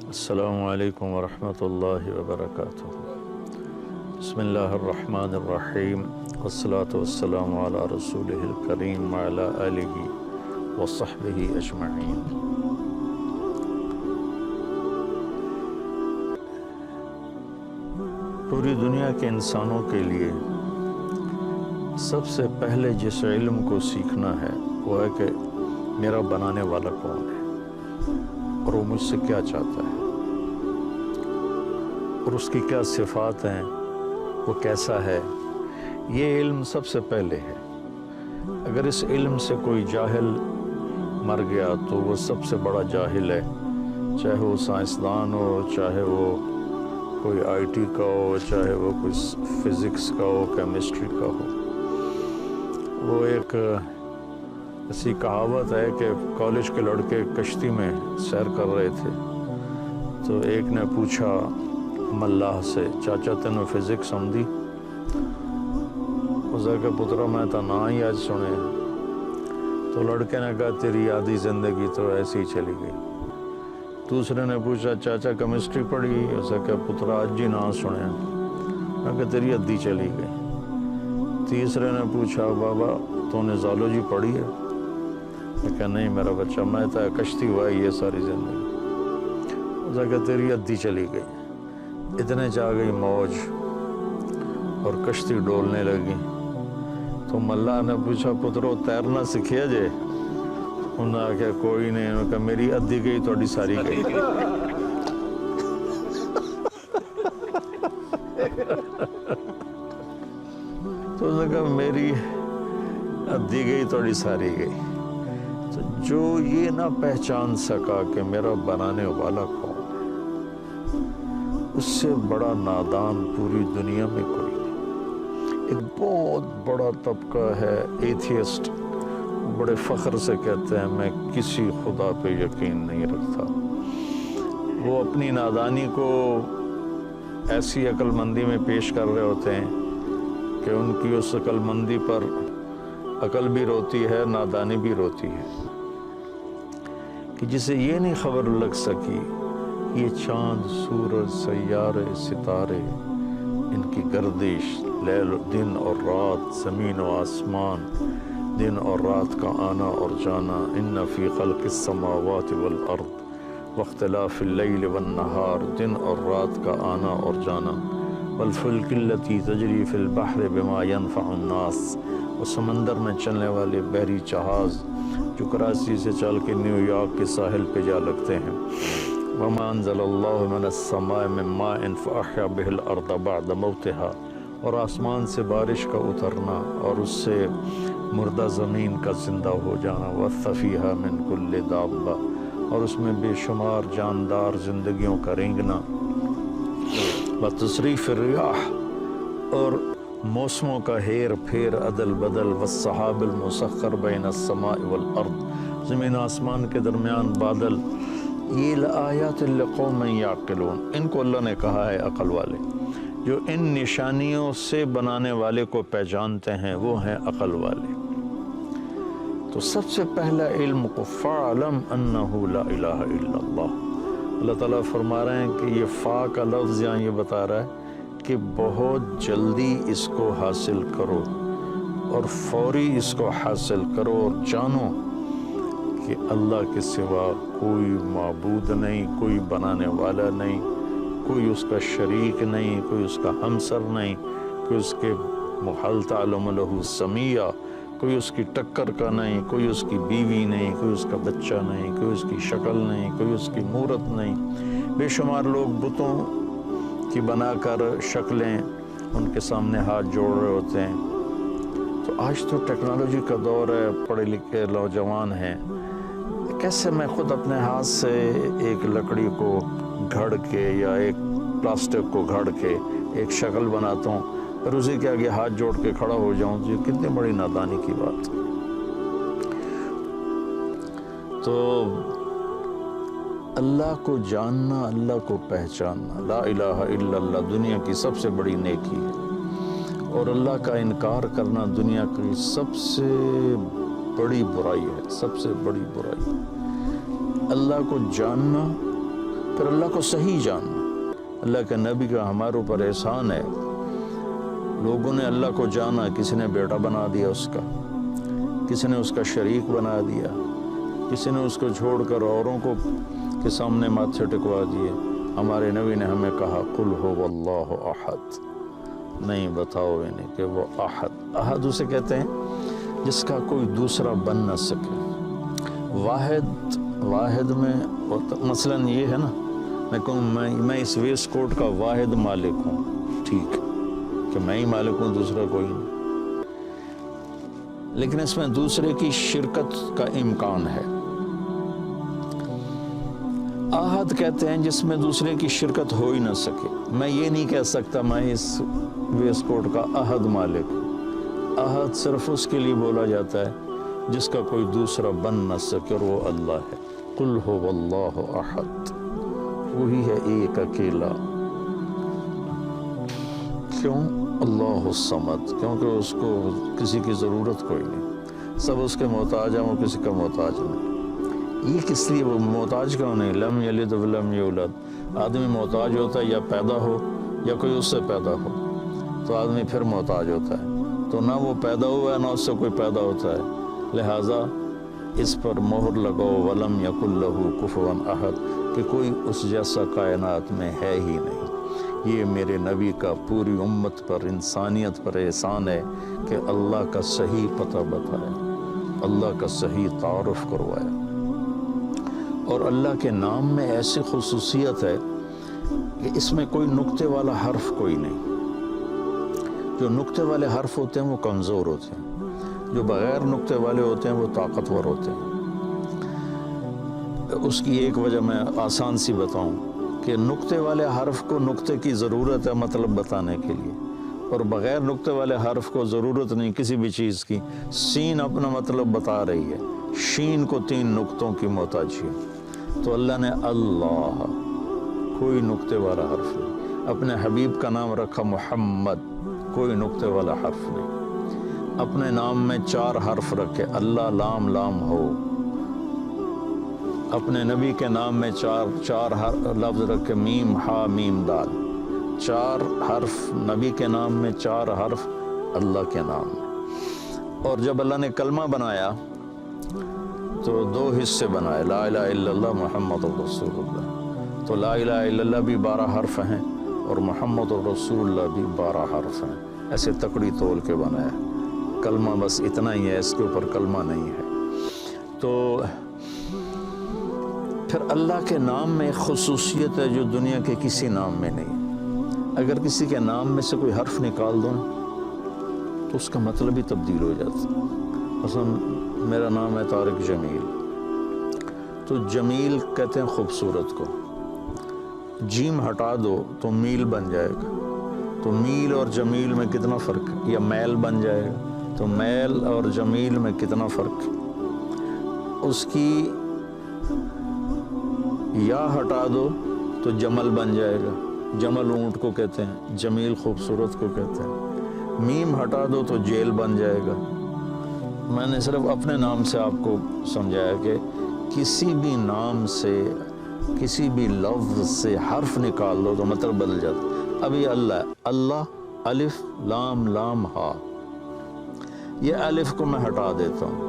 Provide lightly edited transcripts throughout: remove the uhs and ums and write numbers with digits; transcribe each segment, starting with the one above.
السلام علیکم ورحمۃ اللہ وبرکاتہ۔ بسم اللہ الرحمن الرحیم، والصلاة والسلام علی رسولہ الکریم وعلی آلہ وصحبہ اجمعین۔ پوری دنیا کے انسانوں کے لیے سب سے پہلے جس علم کو سیکھنا ہے وہ ہے کہ میرا بنانے والا کون ہے اور وہ مجھ سے کیا چاہتا ہے اور اس کی کیا صفات ہیں، وہ کیسا ہے۔ یہ علم سب سے پہلے ہے۔ اگر اس علم سے کوئی جاہل مر گیا تو وہ سب سے بڑا جاہل ہے، چاہے وہ سائنسدان ہو، چاہے وہ کوئی آئی ٹی کا ہو، چاہے وہ کوئی فزکس کا ہو، کیمسٹری کا ہو۔ وہ ایک ایسی کہاوت ہے کہ کالج کے لڑکے کشتی میں سیر کر رہے تھے تو ایک نے پوچھا ملاح سے، چاچا تینوں فزکس آندی؟ اس نے کہا پترا میں تو نہ ہی آج سنے۔ تو لڑکے نے کہا تیری آدھی زندگی تو ایسی ہی چلی گئی۔ دوسرے نے پوچھا چاچا کیمسٹری پڑھی؟ اس نے کہا پترا آج ہی نہ سنے۔ میں کہا تیری ادھی چلی گئی۔ تیسرے نے پوچھا بابا تو نے زالوجی پڑھی ہے؟ میں کہا نہیں میرا بچہ، میں تو کشتی ہوا ہے یہ ساری زندگی۔ اس نے کہا تیری ادھی چلی گئی۔ اتنے چاہ گئی موج اور کشتی ڈولنے لگی تو ملا نے پوچھا پترو تیرنا سکھیا جے؟ انہوں نے کہا کوئی نہیں۔ انہوں نے کہا میری ادھی گئی تو ساری گئی۔ تو اس نے کہا میری ادھی گئی تو ساری گئی۔ تو جو یہ نہ پہچان سکا کہ میرا بنانے والا کون ہے، اس سے بڑا نادان پوری دنیا میں کوئی نہیں۔ ایک بہت بڑا طبقہ ہے ایتھیسٹ، بڑے فخر سے کہتے ہیں میں کسی خدا پہ یقین نہیں رکھتا۔ وہ اپنی نادانی کو ایسی عقل مندی میں پیش کر رہے ہوتے ہیں کہ ان کی اس عقل مندی پر عقل بھی روتی ہے، نادانی بھی روتی ہے، کہ جسے یہ نہیں خبر لگ سکی یہ چاند، سورج، سیارے، ستارے، ان کی گردش، لیل دن اور رات، زمین و آسمان، دن اور رات کا آنا اور جانا، ان فی خلق السماوات والارض واختلاف اللیل والنہار، دن اور رات کا آنا اور جانا، والفلک التی تجری فی البحر بما ینفع الناس، اور سمندر میں چلنے والے بحری جہاز جو کراچی سے چل کے نیو یارک کے ساحل پہ جا لگتے ہیں، وما انزل اللہ من السماء من ماء فاحیا بہ الارض بعد موتها، اور آسمان سے بارش کا اترنا اور اس سے مردہ زمین کا زندہ ہو جانا، وبث فیہا من کل دابہ، اور اس میں بے شمار جاندار زندگیوں کا رینگنا، وتصریف الریاح، اور موسموں کا ہیر پھیر، عدل بدل، والسحاب المسخر بین السماء والارض، زمین آسمان کے درمیان بادل، یہ لآیات لقوم یعقلون، ان کو اللہ نے کہا ہے عقل والے، جو ان نشانیوں سے بنانے والے کو پہچانتے ہیں وہ ہیں عقل والے۔ تو سب سے پہلا علم کو فَاعْلَمْ أَنَّهُ لَا إِلَهَ إِلَّا اللَّهُ، اللہ تعالیٰ فرما رہے ہیں کہ یہ فا کا لفظ یہاں یہ بتا رہا ہے کہ بہت جلدی اس کو حاصل کرو اور فوری اس کو حاصل کرو، اور جانو کہ اللہ کے سوا کوئی معبود نہیں، کوئی بنانے والا نہیں، کوئی اس کا شریک نہیں، کوئی اس کا ہمسر نہیں، کوئی اس کے محل تعلم لہ سمیہ، کوئی اس کی ٹکر کا نہیں، کوئی اس کی بیوی نہیں، کوئی اس کا بچہ نہیں، کوئی اس کی شکل نہیں، کوئی اس کی مورت نہیں۔ بے شمار لوگ بتوں کی بنا کر شکلیں ان کے سامنے ہاتھ جوڑ رہے ہوتے ہیں۔ تو آج تو ٹیکنالوجی کا دور ہے، پڑھے لکھے نوجوان ہیں، کیسے میں خود اپنے ہاتھ سے ایک لکڑی کو گھڑ کے یا ایک پلاسٹک کو گھڑ کے ایک شکل بناتا ہوں، پھر اسی کے آگے ہاتھ جوڑ کے کھڑا ہو جاؤں، یہ کتنی بڑی نادانی کی بات۔ تو اللہ کو جاننا، اللہ کو پہچاننا، لا الہ الا اللہ دنیا کی سب سے بڑی نیکی ہے، اور اللہ کا انکار کرنا دنیا کی سب سے بڑی برائی ہے، سب سے بڑی برائی۔ اللہ کو جاننا پھر اللہ کو صحیح جاننا۔ اللہ کے نبی کا ہمارے اوپر احسان ہے، لوگوں نے اللہ کو جانا، کسی نے بیٹا بنا دیا اس کا، کسی نے اس کا شریک بنا دیا، کسی نے اس کو چھوڑ کر اوروں کو کے سامنے ماتھے ٹکوا دیے۔ ہمارے نبی نے ہمیں کہا قل هو اللہ احد، نہیں بتاؤ انہیں کہ وہ احد۔ احد اسے کہتے ہیں جس کا کوئی دوسرا بن نہ سکے۔ واحد میں مثلاً یہ ہے نا، میں کہوں میں اس ویسٹ کوٹ کا واحد مالک ہوں، ٹھیک کہ میں ہی مالک ہوں، دوسرا کوئی نہیں، لیکن اس میں دوسرے کی شرکت کا امکان ہے۔ احد کہتے ہیں جس میں دوسرے کی شرکت ہو ہی نہ سکے۔ میں یہ نہیں کہہ سکتا میں اس ویسٹ کوٹ کا احد مالک ہوں۔ احد صرف اس کے لیے بولا جاتا ہے جس کا کوئی دوسرا بن نہ سکے، اور وہ اللہ ہے۔ قل هو اللہ احد، وہی ہے ایک اکیلا۔ کیوں؟ اللہ الصمد، کیونکہ اس کو کسی کی ضرورت کوئی نہیں، سب اس کے محتاج ہیں، وہ کسی کا محتاج نہیں۔ یہ کس لیے وہ محتاج کیوں نہیں؟ لم یلد ولم یولد۔ آدمی محتاج ہوتا ہے یا پیدا ہو یا کوئی اس سے پیدا ہو، تو آدمی پھر محتاج ہوتا ہے۔ تو نہ وہ پیدا ہوا ہے نہ اس سے کوئی پیدا ہوتا ہے، لہٰذا اس پر مہر لگاؤ ولم یکن لہ کفوا احد، کہ کوئی اس جیسا کائنات میں ہے ہی نہیں۔ یہ میرے نبی کا پوری امت پر، انسانیت پر احسان ہے کہ اللہ کا صحیح پتہ بتایا، اللہ کا صحیح تعارف کروایا۔ اور اللہ کے نام میں ایسی خصوصیت ہے کہ اس میں کوئی نقطے والا حرف کوئی نہیں۔ جو نقطے والے حرف ہوتے ہیں وہ کمزور ہوتے ہیں، جو بغیر نقطے والے ہوتے ہیں وہ طاقتور ہوتے ہیں۔ اس کی ایک وجہ میں آسان سی بتاؤں کہ نقطے والے حرف کو نقطے کی ضرورت ہے مطلب بتانے کے لیے، اور بغیر نقطے والے حرف کو ضرورت نہیں کسی بھی چیز کی۔ سین اپنا مطلب بتا رہی ہے، شین کو 3 نقطوں کی محتاجی ہے۔ تو اللہ نے اللہ، کوئی نقطے والا حرف نہیں۔ اپنے حبیب کا نام رکھا محمد، کوئی نقطے والا حرف نہیں۔ اپنے نام میں 4 حرف رکھے، اللہ لام لام ہو۔ اپنے نبی کے نام میں چار لفظ رکھے، میم ہا میم دال، 4 حرف نبی کے نام میں، 4 حرف اللہ کے نام میں۔ اور جب اللہ نے کلمہ بنایا تو 2 حصے بنائے، لا الہ الا اللہ محمد رسول اللہ۔ تو لا الہ الا اللہ بھی 12 حرف ہیں اور محمد رسول اللہ بھی 12 حرف ہیں، ایسے تکڑی تول کے بنایا۔ کلمہ بس اتنا ہی ہے، اس کے اوپر کلمہ نہیں ہے۔ تو پھر اللہ کے نام میں ایک خصوصیت ہے جو دنیا کے کسی نام میں نہیں۔ اگر کسی کے نام میں سے کوئی حرف نکال دو تو اس کا مطلب ہی تبدیل ہو جاتا ہے۔ مثلا میرا نام ہے طارق جمیل، تو جمیل کہتے ہیں خوبصورت کو، جیم ہٹا دو تو میل بن جائے گا۔ تو میل اور جمیل میں کتنا فرق ہے؟ یا میل بن جائے گا، تو میل اور جمیل میں کتنا فرق ہے؟ اس کی یا ہٹا دو تو جمل بن جائے گا، جمل اونٹ کو کہتے ہیں، جمیل خوبصورت کو کہتے ہیں۔ میم ہٹا دو تو جیل بن جائے گا۔ میں نے صرف اپنے نام سے آپ کو سمجھایا کہ کسی بھی نام سے، کسی بھی لفظ سے حرف نکال دو تو مطلب بدل جاتا۔ اب یہ اللہ ہے، اللہ الف لام لام ہا، یہ الف کو میں ہٹا دیتا ہوں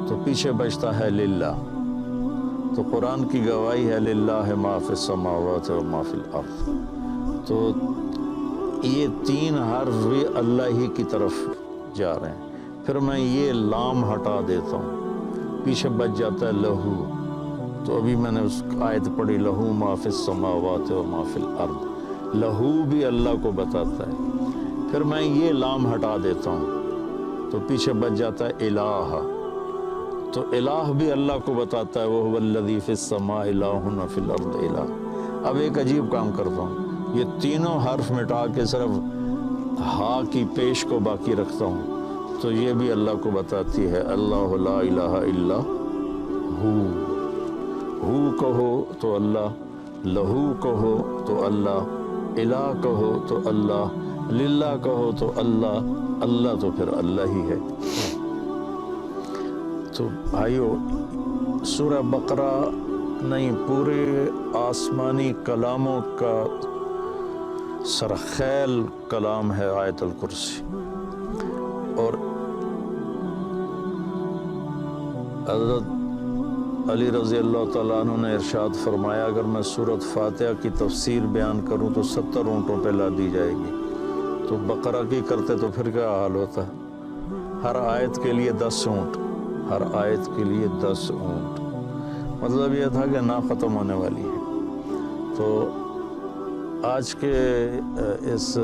تو پیچھے بچتا ہے للہ۔ تو قرآن کی گواہی ہے للہ ما فی السماوات و ما فی الارض۔ تو یہ 3 حرف بھی اللہ ہی کی طرف جا رہے ہیں۔ پھر میں یہ لام ہٹا دیتا ہوں، پیچھے بچ جاتا ہے لہو۔ تو ابھی میں نے اس آیت پڑھی، لہو ما فی السماوات و ما فی الارض، لہو بھی اللہ کو بتاتا ہے۔ پھر میں یہ لام ہٹا دیتا ہوں تو پیچھے بچ جاتا ہے الہ، تو الہ بھی اللہ کو بتاتا ہے، وَهُوَ الَّذِي فِي السَّمَاءِ إِلَٰهٌ وَفِي الْأَرْضِ إِلَٰهٌ۔ اب ایک عجیب کام کرتا ہوں، یہ تینوں حرف مٹا کے صرف ہا کی پیش کو باقی رکھتا ہوں، تو یہ بھی اللہ کو بتاتی ہے، اللہ لا الہ الا ہو کہو تو اللہ، لہو کہو تو اللہ، الہ کہو تو اللہ، للہ کہو تو اللہ، اللہ تو پھر اللہ ہی ہے۔ تو بھائیو، سورہ بقرہ نہیں پورے آسمانی کلاموں کا سرخیل کلام ہے آیت الکرسی. اور حضرت علی رضی اللہ تعالیٰ عنہ نے ارشاد فرمایا اگر میں سورۃ فاتحہ کی تفسیر بیان کروں تو 70 اونٹوں پہ لا دی جائے گی. تو بقرہ کی کرتے تو پھر کیا حال ہوتا. ہر آیت کے لیے 10 اونٹ، ہر آیت کے لیے 10 اونٹ. مطلب یہ تھا کہ نہ ختم ہونے والی ہے. تو آج کے اس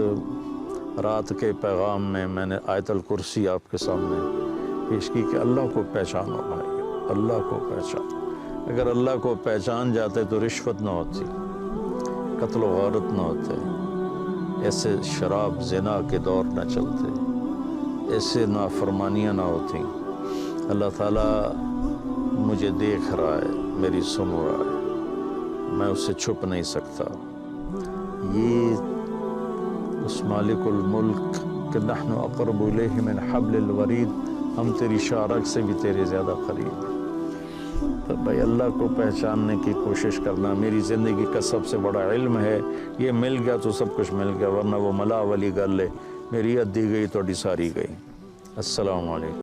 رات کے پیغام میں نے آیت الکرسی آپ کے سامنے پیش کی کہ اللہ کو پہچانو بھائی، اللہ کو پہچان. اگر اللہ کو پہچان جاتے تو رشوت نہ ہوتی، قتل و غارت نہ ہوتے، ایسے شراب زنا کے دور نہ چلتے، ایسے نافرمانیاں نہ ہوتی. اللہ تعالیٰ مجھے دیکھ رہا ہے، میری سن رہا ہے، میں اس سے چھپ نہیں سکتا. یہ اس مالک الملک کہ نحن اقرب الیہ من حبل الورید، ہم تیری شارک سے بھی تیرے زیادہ قریب ہیں. تو بھائی اللہ کو پہچاننے کی کوشش کرنا میری زندگی کا سب سے بڑا علم ہے. یہ مل گیا تو سب کچھ مل گیا، ورنہ وہ ملا والی گل ہے، میری ادھی گئی تو ساری گئی. السلام علیکم.